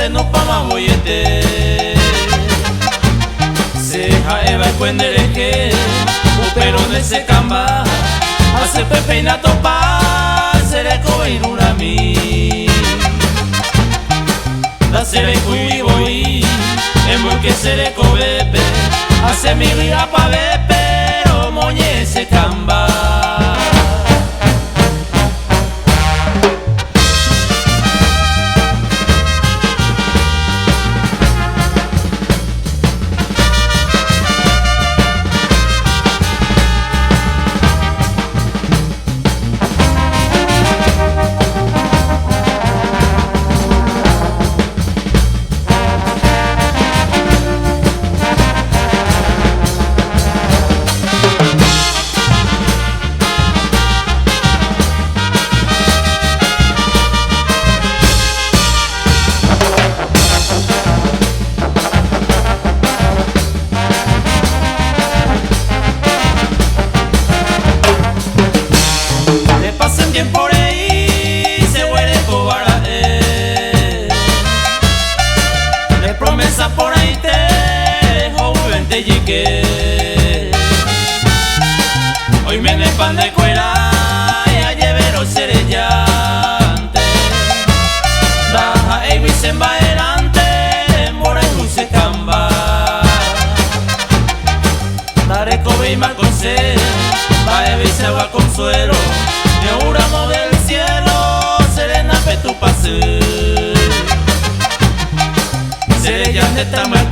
se no pama boyete se jaeva y cuendereje pero no se camba hace pepe y na topa se le coirura mi da se le cuy voy es muy que se le cobepe hace mi vida pa ver pero moñe se camba. Por ahí se huele cobara de promesa por ahí te joven te llegué hoy me pan de cuera y a llevero serellante da e se va adelante mora en se camba daré cobe y mal consejo va a se va consuelo de uramo del cielo, serena pe tu pase. Seré ya de tamaño.